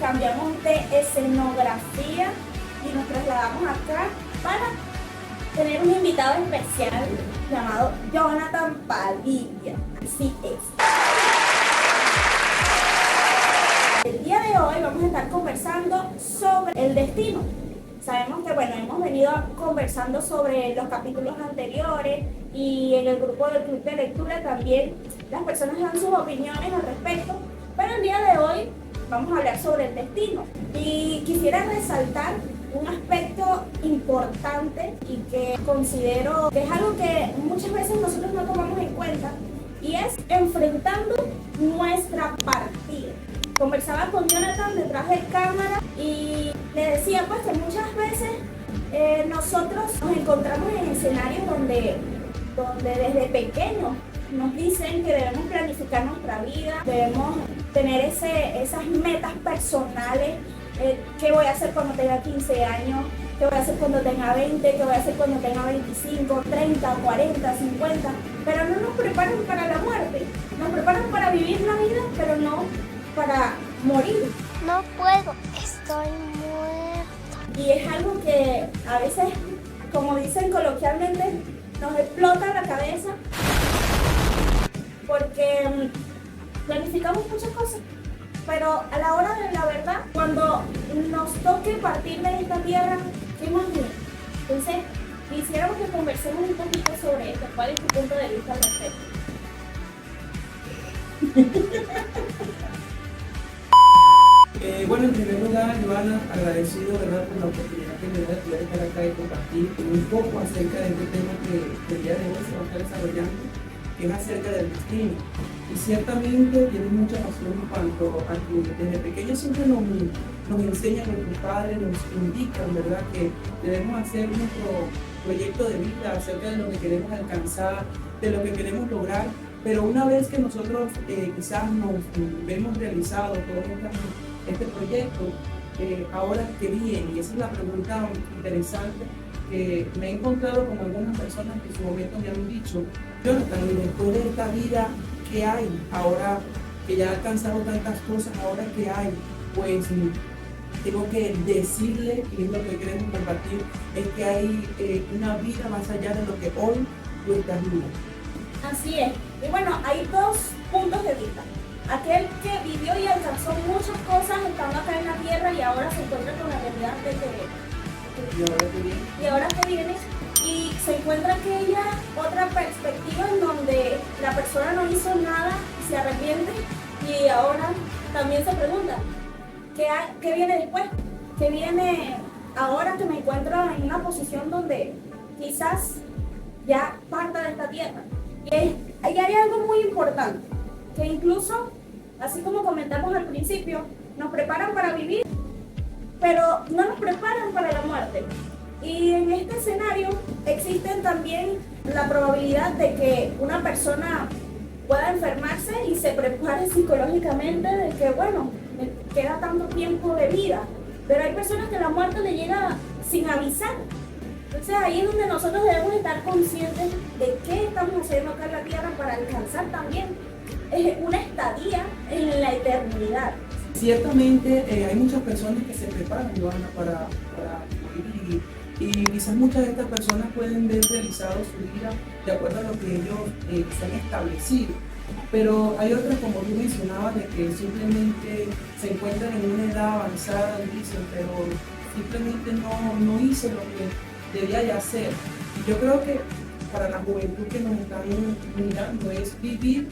cambiamos de escenografía y nos trasladamos acá para tener un invitado especial llamado Jonathan Padilla. Así es. El día de hoy vamos a estar conversando sobre el destino. Sabemos que, hemos venido conversando sobre los capítulos anteriores y en el grupo del Club de Lectura también las personas dan sus opiniones al respecto, pero el día de hoy vamos a hablar sobre el destino. Y quisiera resaltar un aspecto importante y que considero que es algo que muchas veces nosotros no tomamos en cuenta, y es enfrentando nuestra partida. Conversaba con Jonathan detrás de cámara y le decía pues que muchas veces nosotros nos encontramos en escenarios donde desde pequeños nos dicen que debemos planificar nuestra vida, debemos tener esas metas personales, qué voy a hacer cuando tenga 15 años, qué voy a hacer cuando tenga 20, qué voy a hacer cuando tenga 25, 30, 40, 50, pero no nos preparan para la muerte, nos preparan para vivir la vida, pero no para morir. No puedo, estoy muerto. Y es algo que a veces, como dicen coloquialmente, nos explota la cabeza porque planificamos muchas cosas, pero a la hora de la verdad, cuando nos toque partir de esta tierra, ¿qué más bien? Entonces, quisiéramos que conversemos un poquito sobre esto. ¿Cuál es tu punto de vista al respecto? En primer lugar, Joana, agradecido, ¿verdad?, por la oportunidad que me da de poder estar acá y compartir un poco acerca de este tema que el día de hoy se va a estar desarrollando, que es acerca del destino. Y ciertamente tienes mucha razón en cuanto a que desde pequeños siempre nos enseñan, nuestros padres nos indican, ¿verdad?, que debemos hacer nuestro proyecto de vida acerca de lo que queremos alcanzar, de lo que queremos lograr. Pero una vez que nosotros quizás nos vemos realizados todo este proyecto, ahora qué viene, y esa es la pregunta interesante que me he encontrado con algunas personas que en su momento me han dicho: Jonathan, y después de esta vida, ¿qué hay? Ahora que ya he alcanzado tantas cosas, ¿ahora qué hay? Pues tengo que decirle, y es lo que queremos compartir, es que hay una vida más allá de lo que hoy tú estás viviendo. Así es. Y hay dos puntos de vista. Aquel que vivió y alcanzó muchas cosas estando acá en la tierra y ahora se encuentra con la realidad de que... ¿Y ahora qué viene? Y se encuentra aquella otra perspectiva en donde la persona no hizo nada y se arrepiente, y ahora también se pregunta, ¿qué viene después? ¿Qué viene ahora que me encuentro en una posición donde quizás ya parta de esta tierra? Y hay algo muy importante, que incluso, así como comentamos al principio, nos preparan para vivir, pero no nos preparan para la muerte. Y en este escenario existen también la probabilidad de que una persona pueda enfermarse y se prepare psicológicamente de que, me queda tanto tiempo de vida. Pero hay personas que la muerte le llega sin avisar. Entonces ahí es donde nosotros debemos estar conscientes de qué estamos haciendo acá en la tierra para alcanzar también una estadía en la eternidad. Ciertamente hay muchas personas que se preparan, Joana, para morir, y quizás muchas de estas personas pueden ver realizado su vida de acuerdo a lo que ellos se han establecido. Pero hay otras, como tú mencionabas, de que simplemente se encuentran en una edad avanzada, dicen, pero simplemente no hice lo que debía de hacer. Y yo creo que para la juventud que nos están mirando es vivir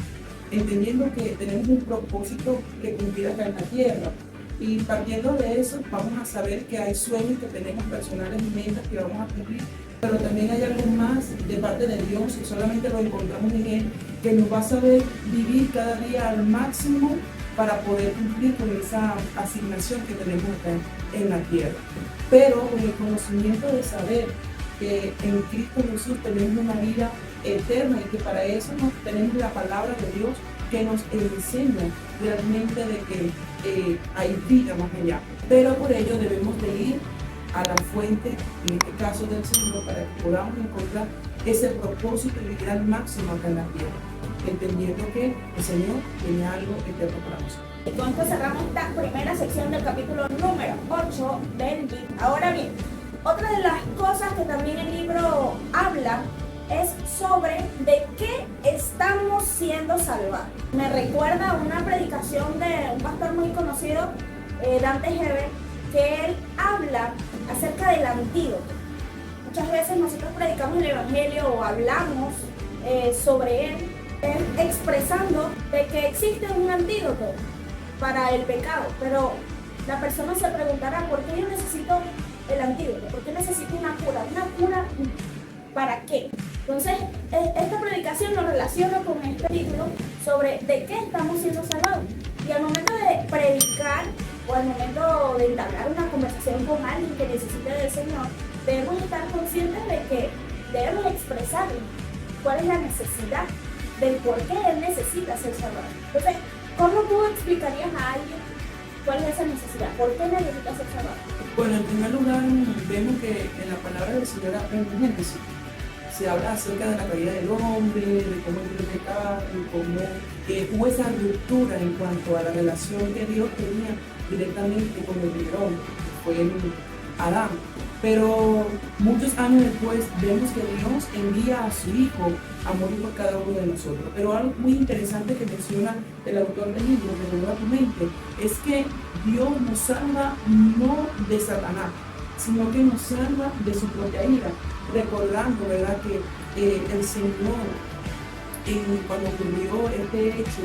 entendiendo que tenemos un propósito que cumplir acá en la tierra, y partiendo de eso vamos a saber que hay sueños que tenemos personales y metas que vamos a cumplir, pero también hay algo más de parte de Dios que solamente lo encontramos en Él, que nos va a saber vivir cada día al máximo para poder cumplir con esa asignación que tenemos acá en la tierra. Pero con el conocimiento de saber que en Cristo Jesús tenemos una vida eterna y que para eso tenemos la palabra de Dios que nos enseña realmente de que hay vida más allá. Pero por ello debemos de ir a la fuente, en este caso del Señor, para que podamos encontrar ese propósito y vivir al máximo acá en la tierra. entendiendo que el Señor tiene algo eterno para nosotros. Y con esto cerramos esta primera sección del capítulo número 8 del libro. Ahora bien, otra de las cosas que también el libro habla es sobre de qué estamos siendo salvados. Me recuerda a una predicación de un pastor muy conocido, Dante Gebel, que él habla acerca del antídoto. Muchas veces nosotros predicamos el Evangelio o hablamos sobre él, expresando de que existe un antídoto para el pecado, pero la persona se preguntará, ¿por qué yo necesito el antídoto? ¿Por qué necesito una cura? ¿Una cura para qué? Entonces, esta predicación lo relaciona con este título sobre de qué estamos siendo salvados. Y al momento de predicar o al momento de entablar una conversación con alguien que necesite del Señor, debemos estar conscientes de que debemos expresarle cuál es la necesidad del por qué él necesita ser salvado. Entonces, ¿cómo tú explicarías a alguien cuál es esa necesidad? ¿Por qué necesita ser salvado? Bueno, en primer lugar, vemos que en la palabra del Señor en Génesis se habla acerca de la caída del hombre, de cómo entró el pecado, cómo hubo esa ruptura en cuanto a la relación que Dios tenía directamente con el primer hombre, que fue Adán. Pero muchos años después vemos que Dios envía a su Hijo a morir por cada uno de nosotros. Pero algo muy interesante que menciona el autor del libro, que renueva tu mente, es que Dios nos salva no de Satanás, sino que nos salva de su propia ira, recordando, ¿verdad?, que el Señor, cuando ocurrió este hecho,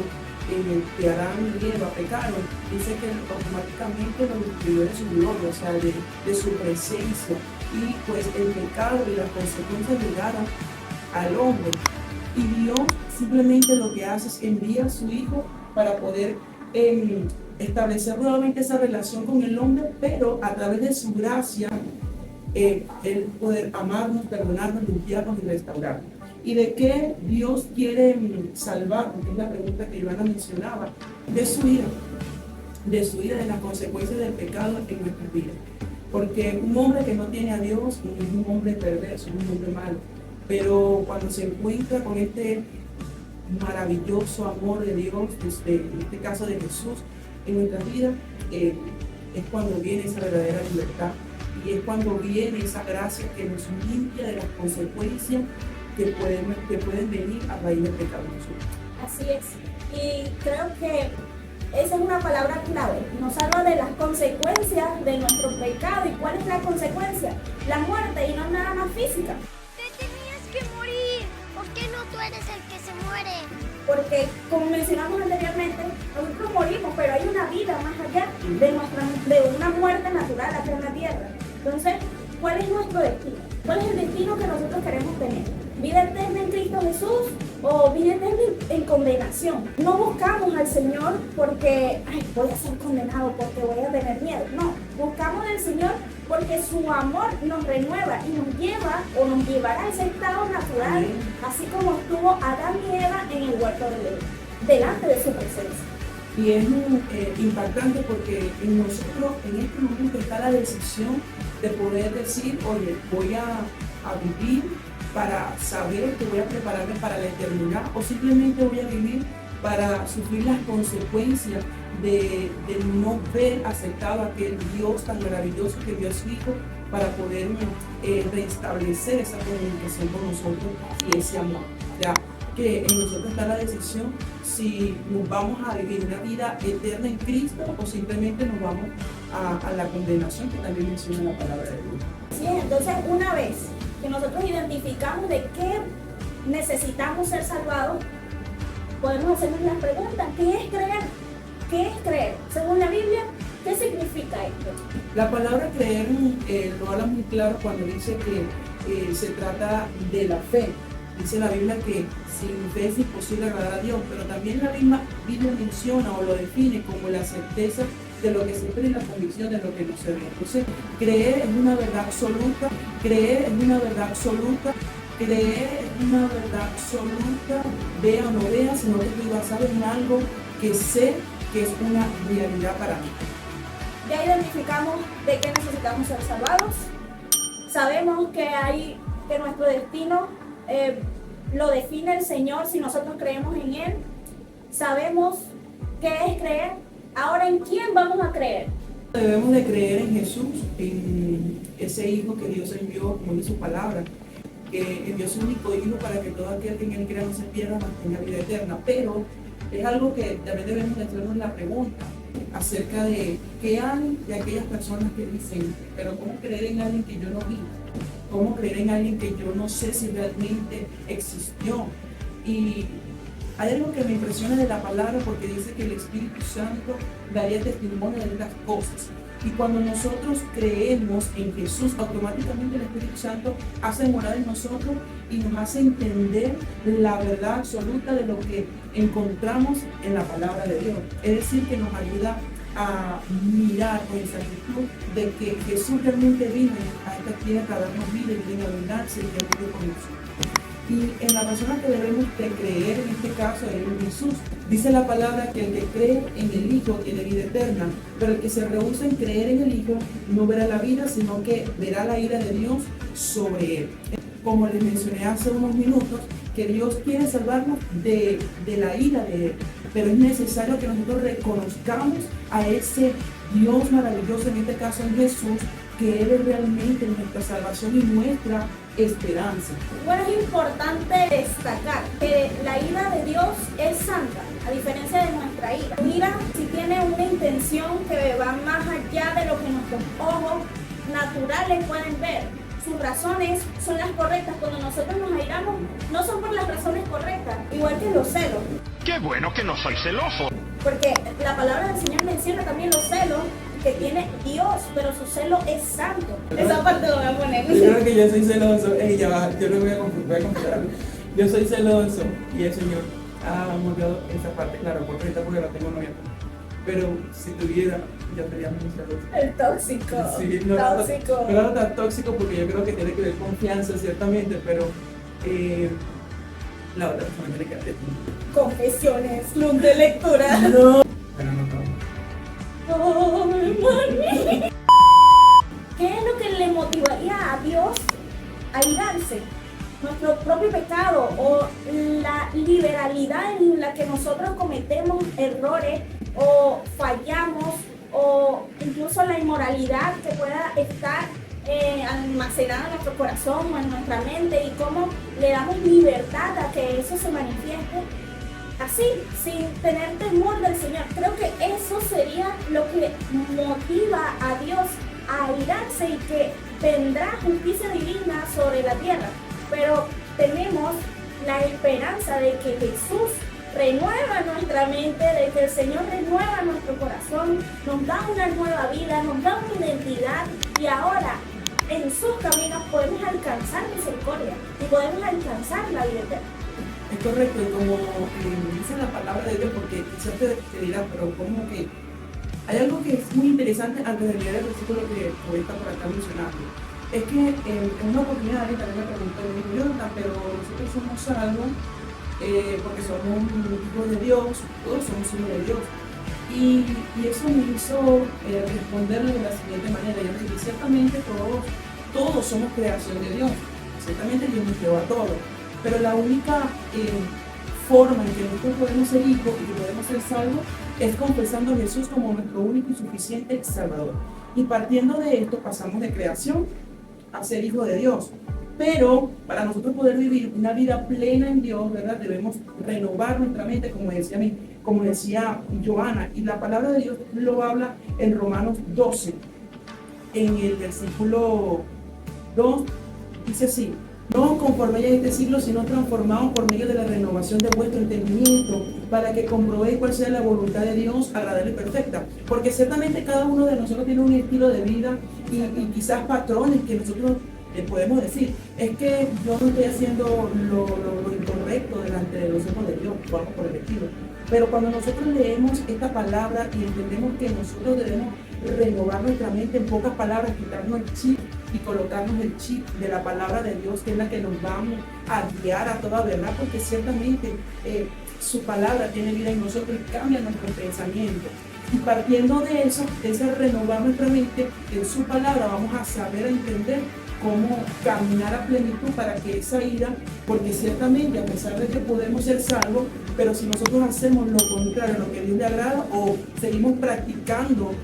que Adán y Eva pecaron, dice que automáticamente lo destruyó de su gloria, o sea, de su presencia, y pues el pecado y las consecuencias llegaron al hombre, y Dios simplemente lo que hace es envía a su Hijo para poder establecer nuevamente esa relación con el hombre, pero a través de su gracia, el poder amarnos, perdonarnos, limpiarnos y restaurarnos. ¿Y de qué Dios quiere salvarnos? Que es la pregunta que Ivana mencionaba. De su ira, de las consecuencias del pecado en nuestras vidas. Porque un hombre que no tiene a Dios es un hombre perverso, es un hombre malo. Pero cuando se encuentra con este maravilloso amor de Dios, en este caso de Jesús, en nuestras vidas, es cuando viene esa verdadera libertad. Y es cuando viene esa gracia que nos limpia de las consecuencias que pueden venir a raíz del pecado. Así es. Y creo que esa es una palabra clave. Nos habla de las consecuencias de nuestro pecado. ¿Y cuál es la consecuencia? La muerte, y no nada más física. Te tenías que morir. ¿Por qué no tú eres el que se muere? Porque, como mencionamos anteriormente, nosotros morimos, pero hay una vida más allá de una muerte natural acá en la tierra. Entonces, ¿cuál es nuestro destino? ¿Cuál es el destino que nosotros queremos tener? ¿Vida eterna en Cristo Jesús o vida eterna en condenación? No buscamos al Señor porque voy a ser condenado, porque voy a tener miedo. No, buscamos al Señor porque su amor nos renueva y nos lleva o nos llevará a ese estado natural, así como estuvo Adán y Eva en el huerto del Edén, delante de su presencia. Y es impactante porque en nosotros en este momento está la decisión de poder decir, oye, voy a vivir para saber que voy a prepararme para la eternidad, o simplemente voy a vivir para sufrir las consecuencias de no ver aceptado a aquel Dios tan maravilloso que dio a su Hijo para poder restablecer esa comunicación con nosotros y ese amor. Ya que en nosotros está la decisión si nos vamos a vivir una vida eterna en Cristo o simplemente nos vamos a la condenación que también menciona la palabra de Dios. Sí, entonces una vez que nosotros identificamos de qué necesitamos ser salvados, podemos hacernos las preguntas: ¿qué es creer? ¿Qué es creer? Según la Biblia, ¿qué significa esto? La palabra creer lo habla muy claro cuando dice que se trata de la fe. Dice la Biblia que sin fe es imposible agradar a Dios, pero también la misma Biblia menciona o lo define como la certeza de lo que se espera y la convicción de lo que no se ve. Entonces, creer es una verdad absoluta, creer es una verdad absoluta, creer es una verdad absoluta, vea o no vea, sino que estoy basado en algo que sé que es una realidad para mí. Ya identificamos de qué necesitamos ser salvados, sabemos que nuestro destino lo define el Señor si nosotros creemos en Él. Sabemos qué es creer. Ahora, ¿en quién vamos a creer? Debemos de creer en Jesús, en ese Hijo que Dios envió, como dice su palabra, que envió su único Hijo para que todo aquel que en Él crea no se pierda, mas tenga vida eterna. Pero es algo que también debemos de hacernos la pregunta acerca de qué hay de aquellas personas que dicen, pero ¿cómo creer en alguien que yo no vi? ¿Cómo creer en alguien que yo no sé si realmente existió? Y hay algo que me impresiona de la palabra porque dice que el Espíritu Santo daría testimonio de estas cosas. Y cuando nosotros creemos en Jesús, automáticamente el Espíritu Santo hace morada en nosotros y nos hace entender la verdad absoluta de lo que encontramos en la palabra de Dios. Es decir, que nos ayuda a mirar con exactitud de que Jesús realmente vino a esta tierra para darnos vida y vida en abundancia y que con nosotros. Y en la persona que debemos de creer, en este caso, es en Jesús. Dice la palabra que el que cree en el Hijo tiene vida eterna, pero el que se rehúsa en creer en el Hijo no verá la vida, sino que verá la ira de Dios sobre él. Como les mencioné hace unos minutos, que Dios quiere salvarnos de la ira de él, pero es necesario que nosotros reconozcamos a ese Dios maravilloso, en este caso en Jesús, que Él es realmente nuestra salvación y nuestra esperanza. Bueno, es importante destacar que la ira de Dios es santa, a diferencia de nuestra ira. La ira sí tiene una intención que va más allá de lo que nuestros ojos naturales pueden ver. Sus razones son las correctas. Cuando nosotros nos airamos, no son por las razones correctas, igual que los celos. ¡Qué bueno que no soy celoso! Porque la palabra del Señor menciona también los celos que tiene Dios, pero su celo es santo. Esa parte lo voy a poner. Yo creo que yo soy celoso. Ya va, yo no voy a confesar algo. Yo soy celoso y el Señor ha moldeado esa parte, claro, por ahorita porque la tengo novia. Pero si tuviera, yo sería muy celoso. El tóxico. Sí, no, tóxico. Pero no tan tóxico porque yo creo que tiene que ver confianza, ciertamente, pero la otra persona tiene que hacer. Confesiones, club de lectura. No. Pero no todo. ¿Qué es lo que le motivaría a Dios a irarse? Nuestro propio pecado o la liberalidad en la que nosotros cometemos errores o fallamos, o incluso la inmoralidad que pueda estar almacenada en nuestro corazón o en nuestra mente, y cómo le damos libertad a que eso se manifieste así, sin tener temor del Señor. Creo que eso sería lo que motiva a Dios a irarse, y que vendrá justicia divina sobre la tierra. Pero tenemos la esperanza de que Jesús renueva nuestra mente, de que el Señor renueva nuestro corazón, nos da una nueva vida, nos da una identidad, y ahora en sus caminos podemos alcanzar misericordia y podemos alcanzar la vida eterna. Es correcto, y como dice la palabra de Dios, porque quizás te dirá, pero como que hay algo que es muy interesante antes de leer el versículo que ahorita por acá mencionando. Es que en una oportunidad alguien también me preguntó, me dijo, Jonathan, pero nosotros somos salvos porque somos hijos de Dios, todos somos hijos de Dios. Y eso me hizo responderle de la siguiente manera. Yo le dije, ciertamente todos somos creación de Dios, ciertamente Dios nos creó a todos, pero la única forma en que nosotros podemos ser hijos y que podemos ser salvos es confesando a Jesús como nuestro único y suficiente Salvador. Y partiendo de esto pasamos de creación a ser hijos de Dios. Pero para nosotros poder vivir una vida plena en Dios, ¿verdad? Debemos renovar nuestra mente, como decía Joana. Y la palabra de Dios lo habla en Romanos 12, en el versículo 2, dice así: no conforméis a este siglo, sino transformados por medio de la renovación de vuestro entendimiento, para que comprobéis cuál sea la voluntad de Dios, agradable y perfecta. Porque ciertamente cada uno de nosotros tiene un estilo de vida y quizás patrones que nosotros podemos decir, es que yo no estoy haciendo lo incorrecto delante de los ojos de Dios, vamos por el estilo. Pero cuando nosotros leemos esta palabra y entendemos que nosotros debemos renovar nuestra mente, en pocas palabras, quitarnos el chip y colocarnos el chip de la palabra de Dios, que es la que nos va a guiar a toda verdad, porque ciertamente su palabra tiene vida en nosotros y cambia nuestro pensamiento. Y partiendo de eso, de ese renovar nuestra mente, en su palabra vamos a saber entender cómo caminar a plenitud para que esa vida, porque ciertamente a pesar de que podemos ser salvos, pero si nosotros hacemos lo contrario, lo que a Dios le agrada, o seguimos practicando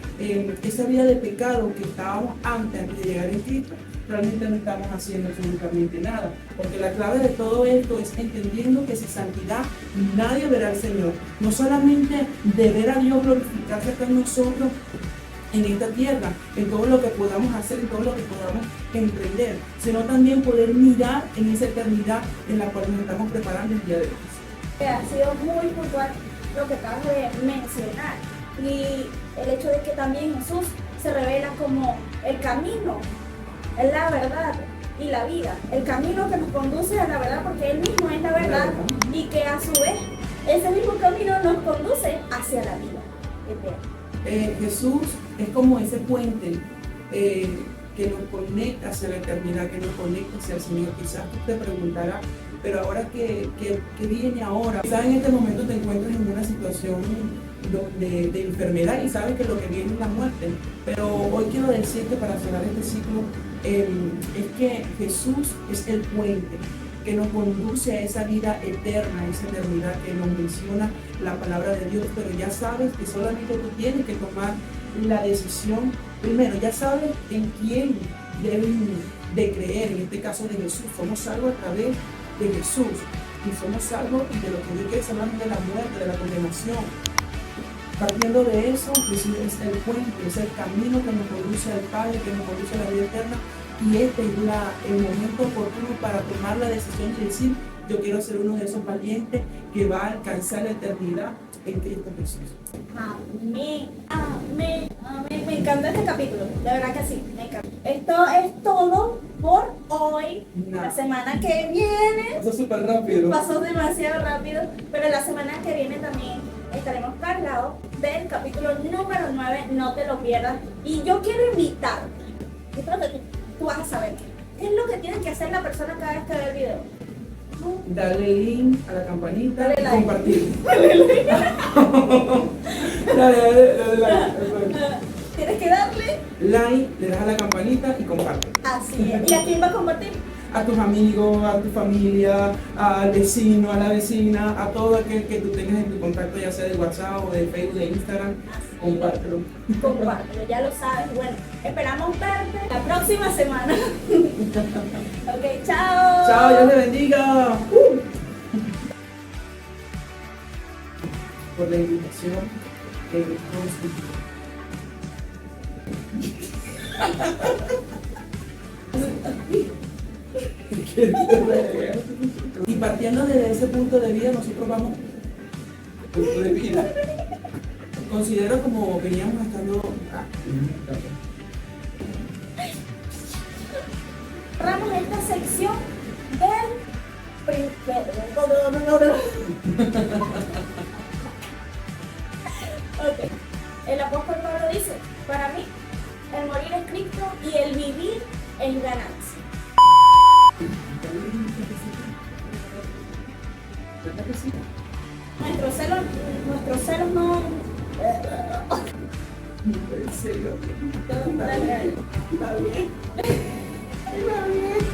esa vida de pecado que estábamos antes de llegar en Cristo, realmente no estamos haciendo absolutamente nada. Porque la clave de todo esto es entendiendo que sin santidad nadie verá al Señor. No solamente de ver a Dios glorificarse acá en nosotros, en esta tierra, en todo lo que podamos hacer, en todo lo que podamos emprender, sino también poder mirar en esa eternidad en la cual nos estamos preparando el día de hoy. Ha sido muy puntual lo que acabas de mencionar, y el hecho de que también Jesús se revela como el camino, es la verdad y la vida, el camino que nos conduce a la verdad, porque Él mismo es la verdad, y que a su vez ese mismo camino nos conduce hacia la vida eterna. Jesús es como ese puente que nos conecta hacia la eternidad, que nos conecta hacia el Señor. Quizás tú te preguntarás, pero ahora ¿qué viene ahora? Quizás en este momento te encuentras en una situación de enfermedad y sabes que lo que viene es la muerte. Pero hoy quiero decirte, para cerrar este ciclo, es que Jesús es el puente que nos conduce a esa vida eterna, a esa eternidad que nos menciona la palabra de Dios. Pero ya sabes que solamente tú tienes que tomar la decisión. Primero, ya sabes en quién deben de creer, en este caso de Jesús. Somos salvos a través de Jesús, y somos salvos y de lo que Dios quiere salvarnos de la muerte, de la condenación. Partiendo de eso, Jesús es el puente, es el camino que nos conduce al Padre, que nos conduce a la vida eterna. Y este es el momento oportuno para tomar la decisión y decir: yo quiero ser uno de esos valientes que va a alcanzar la eternidad en Cristo Jesús. Amén, amén, amén. Me encanta este capítulo, de verdad que sí, me encanta. Esto es todo por hoy. La semana que viene Pasó súper rápido. pasó demasiado rápido, pero la semana que viene también estaremos cargados del capítulo número 9, no te lo pierdas. Y yo quiero invitarte, yo creo que tú vas a saber qué es lo que tiene que hacer la persona cada vez que ve el video. Dale link a la campanita, Dale y like. compartir. dale like. Tienes que darle Like, le das a la campanita y comparte. así es. ¿Y a quién va a compartir? A tus amigos, a tu familia, al vecino, a la vecina, a todo aquel que tú tengas en tu contacto, ya sea de WhatsApp o de Facebook, de Instagram, compártelo. Compártelo, ya lo sabes. Bueno, esperamos verte la próxima semana. Ok, chao. Chao, Dios te bendiga. Por la invitación que y partiendo desde ese punto de vida, nosotros vamos. Punto de vida. Considero como veníamos estando. Cerramos esta sección del Ok. El apóstol Pablo dice: para mí, el morir es Cristo y el vivir es ganancia. ¿Verdad que sí? Nuestros celos no. En serio. Está bien. Está bien. Está bien.